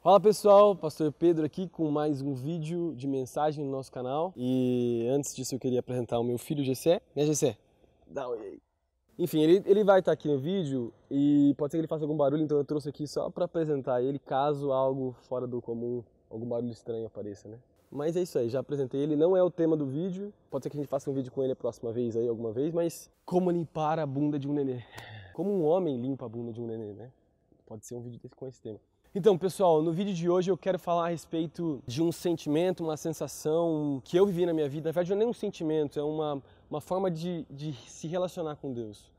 Fala pessoal, Pastor Pedro aqui com mais um vídeo de mensagem no nosso canal. E antes disso eu queria apresentar o meu filho Gessé. Né, Gessé? Dá um oi aí. Enfim, ele vai estar aqui no vídeo e pode ser que ele faça algum barulho, então eu trouxe aqui só para apresentar ele caso algo fora do comum, algum barulho estranho apareça, né? Mas é isso aí, já apresentei ele, não é o tema do vídeo. Pode ser que a gente faça um vídeo com ele a próxima vez aí, alguma vez, mas como limpar a bunda de um nenê. Como um homem limpa a bunda de um nenê, né? Pode ser um vídeo com esse tema. Então, pessoal, no vídeo de hoje eu quero falar a respeito de um sentimento, uma sensação que eu vivi na minha vida. Na verdade, não é nem um sentimento, é uma forma de se relacionar com Deus.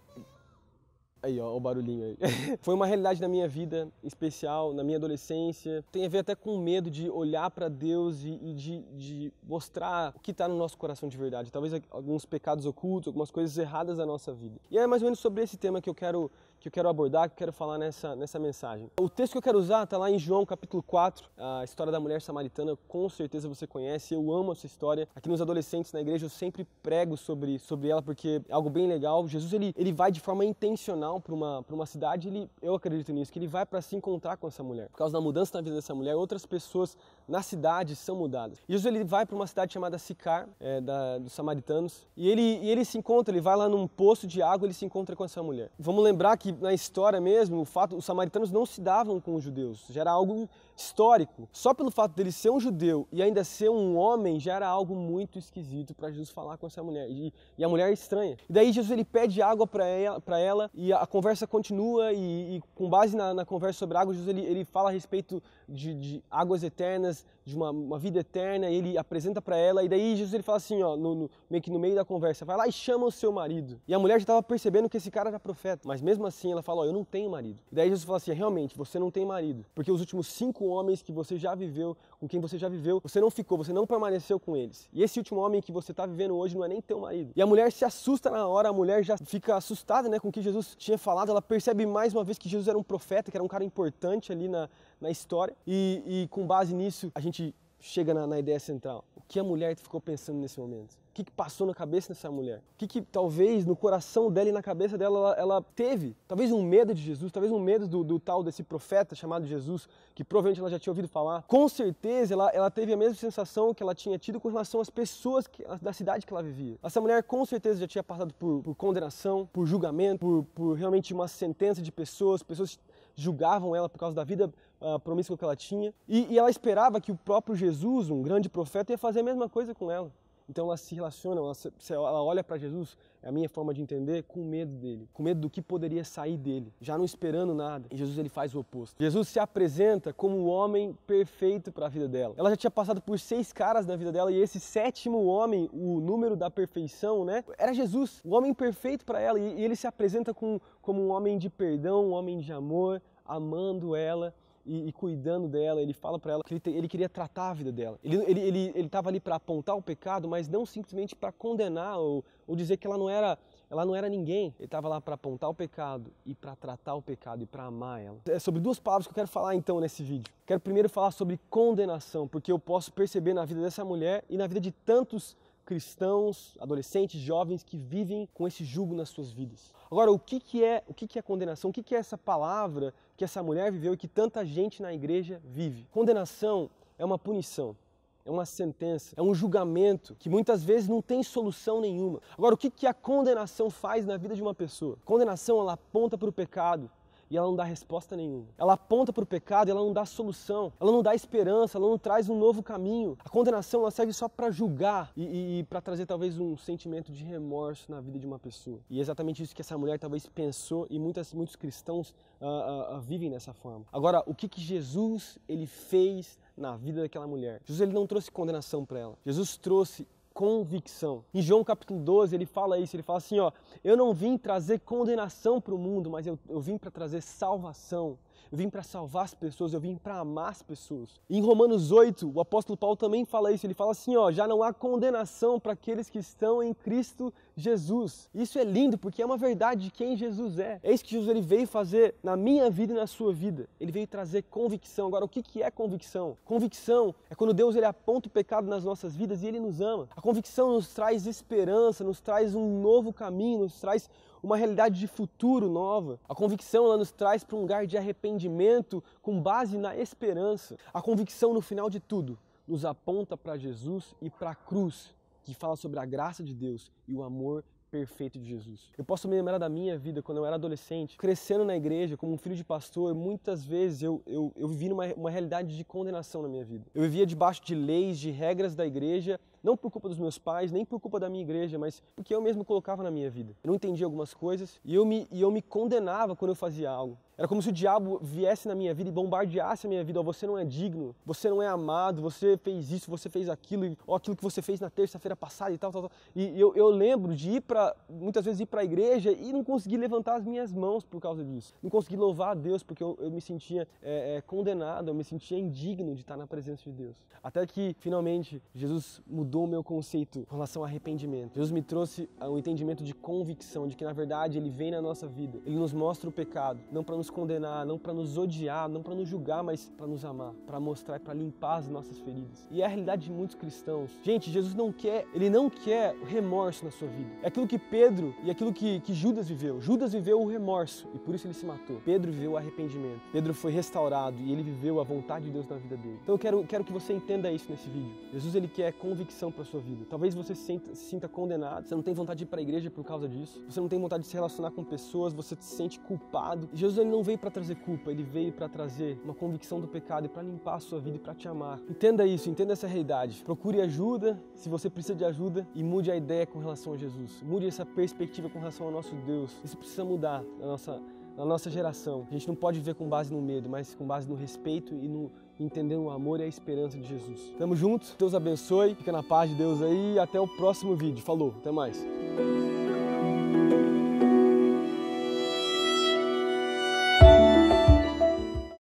Aí, ó, o barulhinho aí. Foi uma realidade na minha vida, em especial na minha adolescência. Tem a ver até com medo de olhar para Deus e de mostrar o que está no nosso coração de verdade. Talvez alguns pecados ocultos, algumas coisas erradas da nossa vida. E é mais ou menos sobre esse tema que eu quero abordar, que eu quero falar nessa mensagem. O texto que eu quero usar está lá em João capítulo 4, a história da mulher samaritana, com certeza você conhece, eu amo essa história. Aqui nos adolescentes na igreja eu sempre prego sobre ela porque é algo bem legal. Jesus ele vai de forma intencional para uma cidade, eu acredito nisso, que ele vai para se encontrar com essa mulher. Por causa da mudança na vida dessa mulher, outras pessoas na cidade são mudadas. E Jesus ele vai para uma cidade chamada Sicar, dos samaritanos, e ele se encontra, ele vai lá num poço de água, ele se encontra com essa mulher. Vamos lembrar que na história mesmo, os samaritanos não se davam com os judeus, já era algo histórico. Só pelo fato dele ser um judeu e ainda ser um homem, já era algo muito esquisito para Jesus falar com essa mulher. E a mulher é estranha. E daí Jesus ele pede água para ela e a conversa continua e com base na conversa sobre água, Jesus ele fala a respeito de águas eternas, de uma vida eterna, e ele apresenta para ela, e daí Jesus ele fala assim, ó, meio que no meio da conversa, vai lá e chama o seu marido. E a mulher já estava percebendo que esse cara era profeta, mas mesmo assim ela fala, ó, eu não tenho marido. E daí Jesus fala assim, realmente, você não tem marido, porque os últimos 5 homens que você já viveu, com quem você já viveu, você não ficou, você não permaneceu com eles. E esse último homem que você está vivendo hoje não é nem teu marido. E a mulher se assusta na hora, a mulher já fica assustada, né, com o que Jesus tinha falado, ela percebe mais uma vez que Jesus era um profeta, que era um cara importante ali na história, e com base nisso a gente chega na ideia central. O que a mulher ficou pensando nesse momento? O que passou na cabeça dessa mulher? O que talvez no coração dela e na cabeça dela ela teve? Talvez um medo de Jesus, talvez um medo do tal desse profeta chamado Jesus, que provavelmente ela já tinha ouvido falar. Com certeza ela teve a mesma sensação que ela tinha tido com relação às pessoas da cidade que ela vivia. Essa mulher com certeza já tinha passado por condenação, por julgamento, por realmente uma sentença de pessoas julgavam ela por causa da vida promíscua que ela tinha. E ela esperava que o próprio Jesus, um grande profeta, ia fazer a mesma coisa com ela. Então ela se relaciona, ela olha para Jesus, é a minha forma de entender, com medo dele, com medo do que poderia sair dele, já não esperando nada. E Jesus ele faz o oposto. Jesus se apresenta como o homem perfeito para a vida dela. Ela já tinha passado por 6 caras na vida dela e esse 7º homem, o número da perfeição, né, era Jesus, o homem perfeito para ela. E ele se apresenta como um homem de perdão, um homem de amor, amando ela e cuidando dela. Ele fala para ela que ele queria tratar a vida dela. Ele estava ali para apontar o pecado, mas não simplesmente para condenar ou dizer que ela não era ninguém. Ele estava lá para apontar o pecado e para tratar o pecado e para amar ela. É sobre 2 palavras que eu quero falar então nesse vídeo. Quero primeiro falar sobre condenação, porque eu posso perceber na vida dessa mulher e na vida de tantos cristãos, adolescentes, jovens que vivem com esse jugo nas suas vidas. Agora, o que é condenação? O que é essa palavra que essa mulher viveu e que tanta gente na igreja vive? Condenação é uma punição, é uma sentença, é um julgamento que muitas vezes não tem solução nenhuma. Agora, o que a condenação faz na vida de uma pessoa? Condenação, ela aponta para o pecado e ela não dá resposta nenhuma. Ela aponta para o pecado e ela não dá solução. Ela não dá esperança, ela não traz um novo caminho. A condenação ela serve só para julgar e para trazer talvez um sentimento de remorso na vida de uma pessoa. E é exatamente isso que essa mulher talvez pensou e muitos cristãos vivem dessa forma. Agora, o que Jesus ele fez na vida daquela mulher? Jesus ele não trouxe condenação para ela. Jesus trouxe convicção. Em João capítulo 12 ele fala isso, ele fala assim, ó, eu não vim trazer condenação para o mundo, mas eu vim para trazer salvação. Eu vim para salvar as pessoas, eu vim para amar as pessoas. Em Romanos 8, o apóstolo Paulo também fala isso, ele fala assim, ó, já não há condenação para aqueles que estão em Cristo Jesus. Isso é lindo porque é uma verdade de quem Jesus é. É isso que Jesus ele veio fazer na minha vida e na sua vida. Ele veio trazer convicção. Agora, o que é convicção? Convicção é quando Deus ele aponta o pecado nas nossas vidas e ele nos ama. A convicção nos traz esperança, nos traz um novo caminho, nos traz uma realidade de futuro nova. A convicção ela nos traz para um lugar de arrependimento com base na esperança. A convicção, no final de tudo, nos aponta para Jesus e para a cruz, que fala sobre a graça de Deus e o amor perfeito de Jesus. Eu posso me lembrar da minha vida quando eu era adolescente, crescendo na igreja como um filho de pastor. Muitas vezes eu vivi numa realidade de condenação na minha vida. Eu vivia debaixo de leis, de regras da igreja, não por culpa dos meus pais, nem por culpa da minha igreja, mas porque eu mesmo colocava na minha vida. Eu não entendia algumas coisas e eu me condenava quando eu fazia algo. Era como se o diabo viesse na minha vida e bombardeasse a minha vida. Você não é digno, você não é amado, você fez isso, você fez aquilo, ou aquilo que você fez na terça-feira passada e tal. E eu lembro de muitas vezes ir para a igreja e não conseguir levantar as minhas mãos por causa disso. Não conseguir louvar a Deus porque eu me sentia condenado, eu me sentia indigno de estar na presença de Deus. Até que, finalmente, Jesus mudou o meu conceito com relação ao arrependimento. Jesus me trouxe um entendimento de convicção, de que, na verdade, Ele vem na nossa vida. Ele nos mostra o pecado, não para nos condenar, não para nos odiar, não para nos julgar, mas para nos amar, para mostrar, para limpar as nossas feridas. E é a realidade de muitos cristãos. Gente, Jesus não quer remorso na sua vida. É aquilo que Pedro e aquilo que Judas viveu. Judas viveu o remorso e por isso ele se matou. Pedro viveu o arrependimento. Pedro foi restaurado e ele viveu a vontade de Deus na vida dele. Então eu quero que você entenda isso nesse vídeo. Jesus, ele quer convicção para a sua vida. Talvez você se sinta condenado, você não tem vontade de ir para a igreja por causa disso, você não tem vontade de se relacionar com pessoas, você se sente culpado. E Jesus, ele não veio para trazer culpa, ele veio para trazer uma convicção do pecado e para limpar a sua vida e para te amar. Entenda isso, entenda essa realidade. Procure ajuda se você precisa de ajuda e mude a ideia com relação a Jesus. Mude essa perspectiva com relação ao nosso Deus. Isso precisa mudar na nossa geração. A gente não pode viver com base no medo, mas com base no respeito e no entender o amor e a esperança de Jesus. Tamo juntos, Deus abençoe, fica na paz de Deus aí e até o próximo vídeo. Falou, até mais.